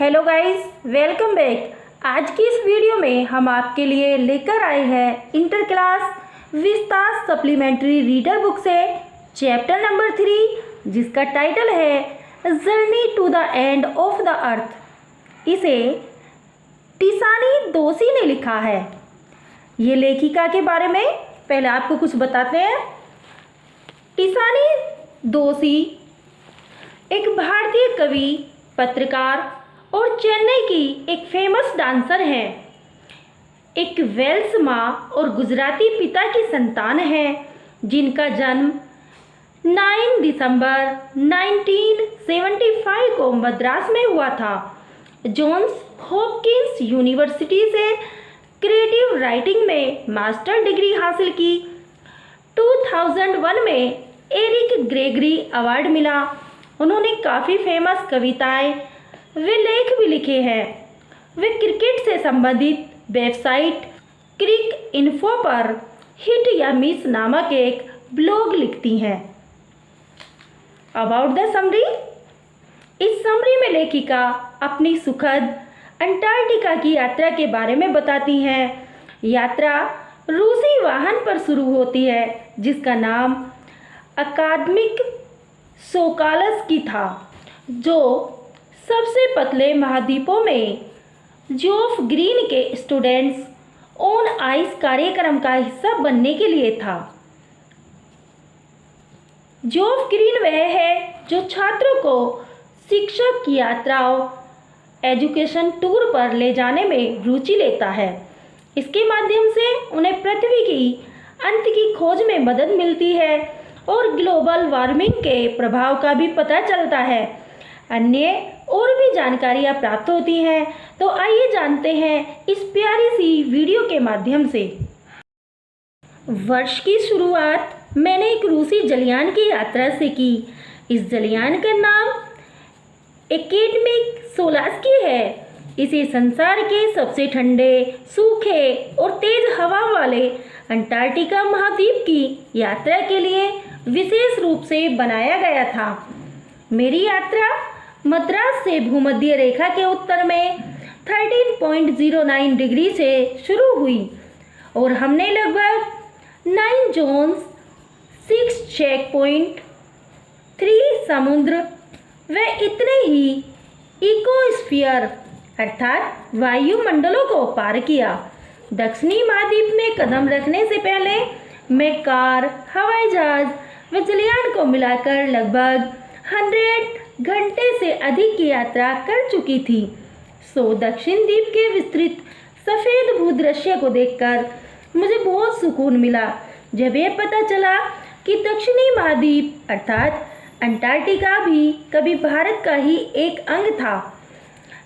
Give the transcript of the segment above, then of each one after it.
Hello guys, welcome back. आज की इस वीडियो में हम आपके लिए लेकर आए हैं इंटर क्लास विस्तार सप्लीमेंट्री रीडर बुक से चैप्टर नंबर 3, जिसका टाइटल है journey to the end of the earth. इसे टिसानी दोषी ने लिखा है। ये लेखिका के बारे में पहले आपको कुछ बताते हैं। टिसानी दोषी एक भारतीय कवि, पत्रकार और चेन्नई की एक फेमस डांसर है। एक वेल्स माँ और गुजराती पिता की संतान है, जिनका जन्म 9 दिसंबर 1975 को मद्रास में हुआ था। जॉन्स हॉपकिंस यूनिवर्सिटी से क्रिएटिव राइटिंग में मास्टर डिग्री हासिल की। 2001 में एरिक ग्रेगरी अवार्ड मिला। उन्होंने काफ़ी फेमस कविताएं वे लेख भी लिखे हैं। वे क्रिकेट से संबंधित वेबसाइट क्रिक इन्फो पर हिट या मिस नामक एक ब्लॉग लिखती हैं। About the summary. इस समरी में लेखिका अपनी सुखद अंटार्कटिका की यात्रा के बारे में बताती हैं। यात्रा रूसी वाहन पर शुरू होती है, जिसका नाम अकादमिक सोकालस की था, जो सबसे पतले महाद्वीपों में जोफ ग्रीन के स्टूडेंट्स ऑन आइस कार्यक्रम का हिस्सा बनने के लिए था। जोफ ग्रीन वह है जो छात्रों को शिक्षक की यात्राओं एजुकेशन टूर पर ले जाने में रुचि लेता है। इसके माध्यम से उन्हें पृथ्वी की अंत की खोज में मदद मिलती है और ग्लोबल वार्मिंग के प्रभाव का भी पता चलता है। अन्य और भी जानकारियाँ प्राप्त होती हैं। तो आइए जानते हैं इस प्यारी सी वीडियो के माध्यम से। वर्ष की शुरुआत मैंने एक रूसी जलयान की यात्रा से की। इस जलयान का नाम एकेडमिक सोलास्की है। इसे संसार के सबसे ठंडे, सूखे और तेज हवा वाले अंटार्कटिका महाद्वीप की यात्रा के लिए विशेष रूप से बनाया गया था। मेरी यात्रा मद्रास से भूमध्य रेखा के उत्तर में 13.09 डिग्री से शुरू हुई और हमने लगभग 9 जोन्स, 6 चेक पॉइंट, 3 समुद्र व इतने ही इकोस्फीयर अर्थात वायुमंडलों को पार किया। दक्षिणी महाद्वीप में कदम रखने से पहले मैं कार, हवाई जहाज व जलयान को मिलाकर लगभग 100 घंटे से अधिक की यात्रा कर चुकी थी। दक्षिण द्वीप के विस्तृत सफ़ेद भूदृश्य को देखकर मुझे बहुत सुकून मिला, जब यह पता चला कि दक्षिणी महाद्वीप अर्थात अंटार्कटिका भी कभी भारत का ही एक अंग था।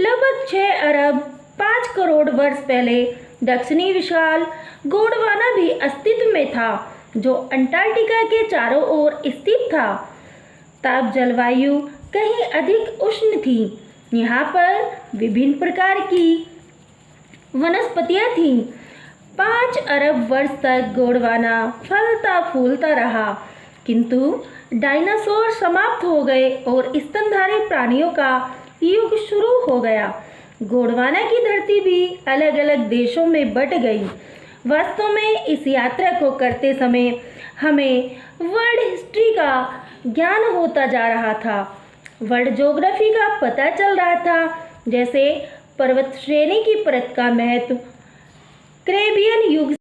लगभग 6 अरब 5 करोड़ वर्ष पहले दक्षिणी विशाल गोंडवाना भी अस्तित्व में था, जो अंटार्कटिका के चारों ओर स्थित था। तब जलवायु कहीं अधिक उष्ण थी। यहाँ पर विभिन्न प्रकार की वनस्पतियाँ थीं। 5 अरब वर्ष तक गोंडवाना फलता फूलता रहा, किंतु डायनासोर समाप्त हो गए और स्तनधारी प्राणियों का युग शुरू हो गया। गोंडवाना की धरती भी अलग अलग देशों में बट गई। वास्तव में इस यात्रा को करते समय हमें वर्ल्ड हिस्ट्री का ज्ञान होता जा रहा था। वर्ल्ड ज्योग्राफी का पता चल रहा था, जैसे पर्वत श्रेणी की परत का महत्व, कैरिबियन युग,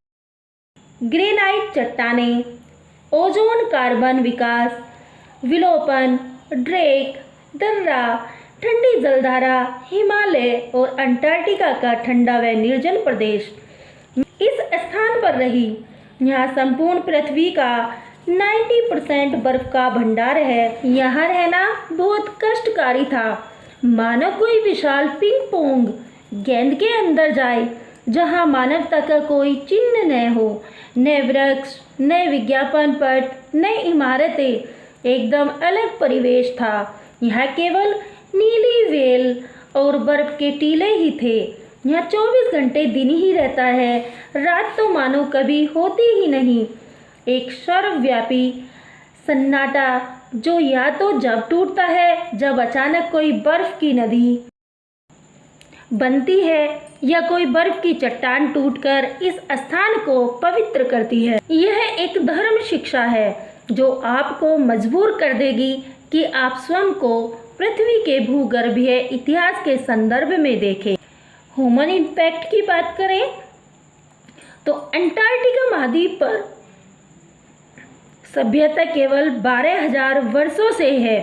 ग्रेनाइट चट्टानें, ओजोन कार्बन विकास, विलोपन, ड्रेक, दर्रा, ठंडी जलधारा, हिमालय और अंटार्कटिका का ठंडा व निर्जन प्रदेश इस स्थान पर रही। यहाँ संपूर्ण पृथ्वी का 90% बर्फ का भंडार है। यहाँ रहना बहुत कष्टकारी था, मानो कोई विशाल पिंग पोंग गेंद के अंदर जाए, जहाँ मानवता का कोई चिन्ह न हो, न वृक्ष, न विज्ञापन पट, न इमारतें। एकदम अलग परिवेश था। यहाँ केवल नीली वेल और बर्फ के टीले ही थे। यहाँ 24 घंटे दिन ही रहता है, रात तो मानो कभी होती ही नहीं। एक सर्वव्यापी सन्नाटा जो या तो जब टूटता है जब अचानक कोई बर्फ की नदी बनती है या कोई बर्फ की चट्टान टूटकर इस स्थान को पवित्र करती है। यह एक धर्म शिक्षा है जो आपको मजबूर कर देगी कि आप स्वयं को पृथ्वी के भूगर्भीय इतिहास के संदर्भ में देखें। ह्यूमन इम्पैक्ट की बात करें तो अंटार्कटिका महाद्वीप पर सभ्यता केवल 12,000 वर्षों से है,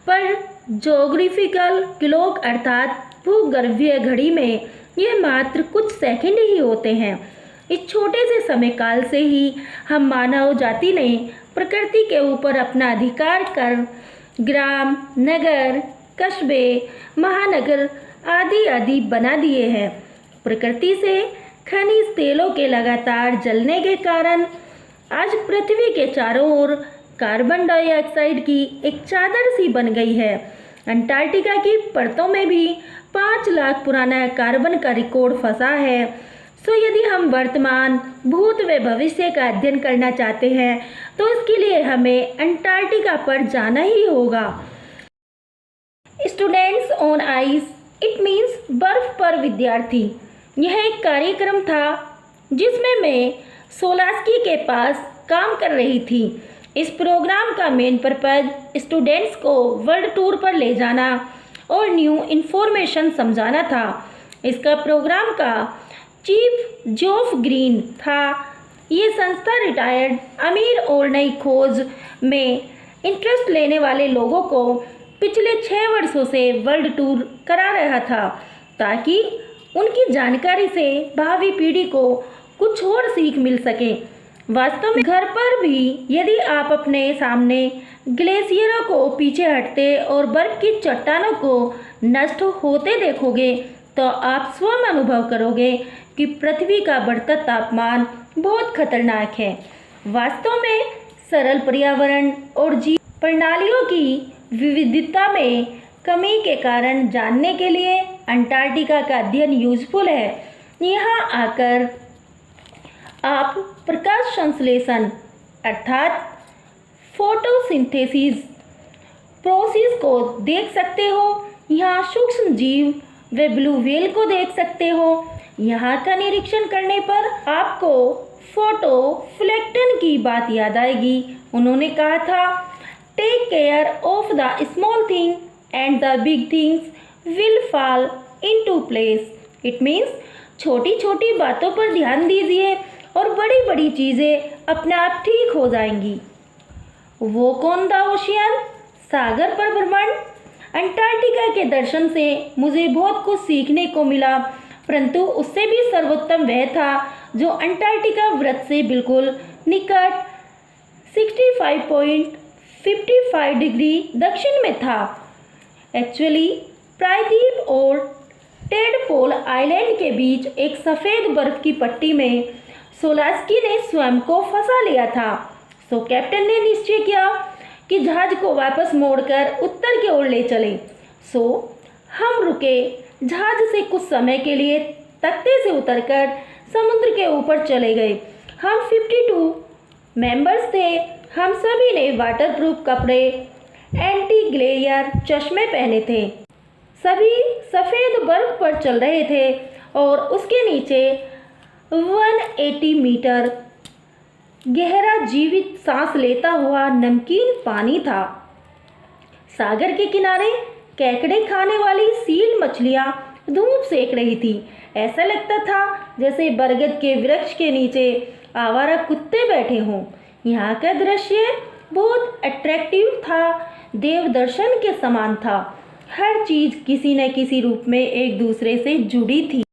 पर ज्योग्राफिकल क्लॉक अर्थात भूगर्भीय घड़ी में यह मात्र कुछ सेकंड ही होते हैं। इस छोटे से समय काल से ही हम मानव जाति ने प्रकृति के ऊपर अपना अधिकार कर ग्राम, नगर, कस्बे, महानगर आदि आदि बना दिए हैं। प्रकृति से खनिज तेलों के लगातार जलने के कारण आज पृथ्वी के चारों ओर कार्बन डाइऑक्साइड की एक चादर सी बन गई है। अंटार्कटिका की परतों में भी 5 लाख पुराना कार्बन का रिकॉर्ड फंसा है। सो यदि हम वर्तमान, भूत व भविष्य का अध्ययन करना चाहते हैं तो इसके लिए हमें अंटार्कटिका पर जाना ही होगा। Students on ice, it means बर्फ पर विद्यार्थी। यह एक कार्यक्रम था जिसमें मैं सोलास्की के पास काम कर रही थी। इस प्रोग्राम का मेन पर्पज स्टूडेंट्स को वर्ल्ड टूर पर ले जाना और न्यू इन्फॉर्मेशन समझाना था। इसका प्रोग्राम का चीफ जॉफ ग्रीन था। ये संस्था रिटायर्ड, अमीर और नई खोज में इंटरेस्ट लेने वाले लोगों को पिछले 6 वर्षों से वर्ल्ड टूर करा रहा था ताकि उनकी जानकारी से भावी पीढ़ी को कुछ और सीख मिल सके। वास्तव में घर पर भी यदि आप अपने सामने ग्लेशियरों को पीछे हटते और बर्फ की चट्टानों को नष्ट होते देखोगे तो आप स्वयं अनुभव करोगे कि पृथ्वी का बढ़ता तापमान बहुत खतरनाक है। वास्तव में सरल पर्यावरण और जीव प्रणालियों की विविधता में कमी के कारण जानने के लिए अंटार्कटिका का अध्ययन यूजफुल है। यहाँ आकर आप प्रकाश संश्लेषण अर्थात फोटोसिंथेसिस प्रोसेस को देख सकते हो। यहाँ सूक्ष्म जीव व ब्लू व्हेल को देख सकते हो। यहाँ का निरीक्षण करने पर आपको फोटोप्लैंक्टन की बात याद आएगी। उन्होंने कहा था, take care of the small thing and the big things will fall into place. It means छोटी छोटी बातों पर ध्यान दीजिए और बड़ी बड़ी चीज़ें अपने आप ठीक हो जाएंगी। वो कौन द ओशियन, सागर पर भ्रमण। अंटार्कटिका के दर्शन से मुझे बहुत कुछ सीखने को मिला, परंतु उससे भी सर्वोत्तम वह था जो अंटार्कटिका वृत्त से बिल्कुल निकट 65.55 डिग्री दक्षिण में था। एक्चुअली प्रायद्वीप और टेडपोल आइलैंड के बीच एक सफ़ेद बर्फ की पट्टी में सोलास्की ने स्वयं को फंसा लिया था। सो कैप्टन ने निश्चय किया कि जहाज को वापस मोड़कर उत्तर की ओर ले चले। सो हम रुके, जहाज से कुछ समय के लिए तख्ते से उतरकर समुद्र के ऊपर चले गए। हम 52 मेंबर्स थे। हम सभी ने वाटरप्रूफ कपड़े, एंटी ग्लेयर चश्मे पहने थे। सभी सफ़ेद बर्फ पर चल रहे थे और उसके नीचे 180 मीटर गहरा जीवित सांस लेता हुआ नमकीन पानी था। सागर के किनारे केकड़े खाने वाली सील मछलियाँ धूप सेक रही थी। ऐसा लगता था जैसे बरगद के वृक्ष के नीचे आवारा कुत्ते बैठे हों। यहाँ का दृश्य बहुत अट्रैक्टिव था, देव दर्शन के समान था। हर चीज़ किसी न किसी रूप में एक दूसरे से जुड़ी थी।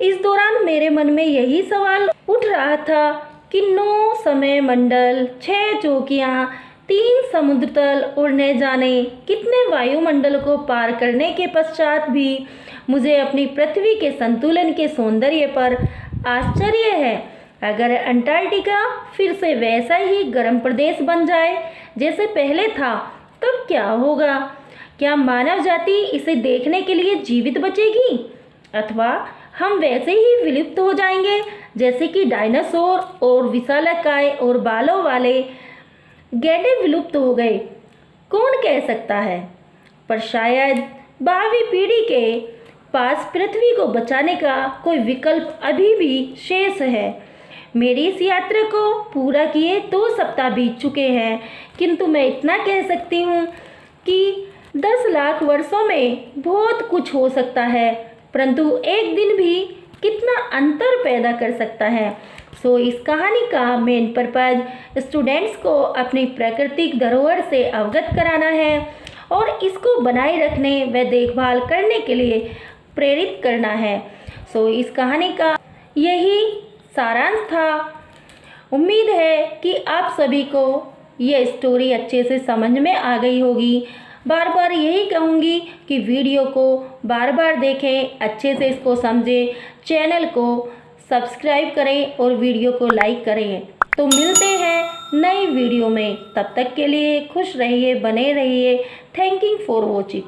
इस दौरान मेरे मन में यही सवाल उठ रहा था कि 9 समय मंडल, 6 चौकियाँ, 3 समुद्र तल और न जाने कितने वायुमंडल को पार करने के पश्चात भी मुझे अपनी पृथ्वी के संतुलन के सौंदर्य पर आश्चर्य है। अगर अंटार्कटिका फिर से वैसा ही गर्म प्रदेश बन जाए जैसे पहले था, तब क्या होगा? क्या मानव जाति इसे देखने के लिए जीवित बचेगी, अथवा हम वैसे ही विलुप्त हो जाएंगे जैसे कि डायनासोर और विशालकाय और बालों वाले गैंडे विलुप्त हो गए? कौन कह सकता है, पर शायद भावी पीढ़ी के पास पृथ्वी को बचाने का कोई विकल्प अभी भी शेष है। मेरी इस यात्रा को पूरा किए 2 सप्ताह बीत चुके हैं, किंतु मैं इतना कह सकती हूँ कि 10 लाख वर्षों में बहुत कुछ हो सकता है, परंतु एक दिन भी कितना अंतर पैदा कर सकता है। सो इस कहानी का मेन पर्पज स्टूडेंट्स को अपनी प्राकृतिक धरोहर से अवगत कराना है और इसको बनाए रखने व देखभाल करने के लिए प्रेरित करना है। सो इस कहानी का यही सारांश था। उम्मीद है कि आप सभी को यह स्टोरी अच्छे से समझ में आ गई होगी। बार बार यही कहूँगी कि वीडियो को बार बार देखें, अच्छे से इसको समझें, चैनल को सब्सक्राइब करें और वीडियो को लाइक करें। तो मिलते हैं नई वीडियो में, तब तक के लिए खुश रहिए, बने रहिए। Thank you for watching.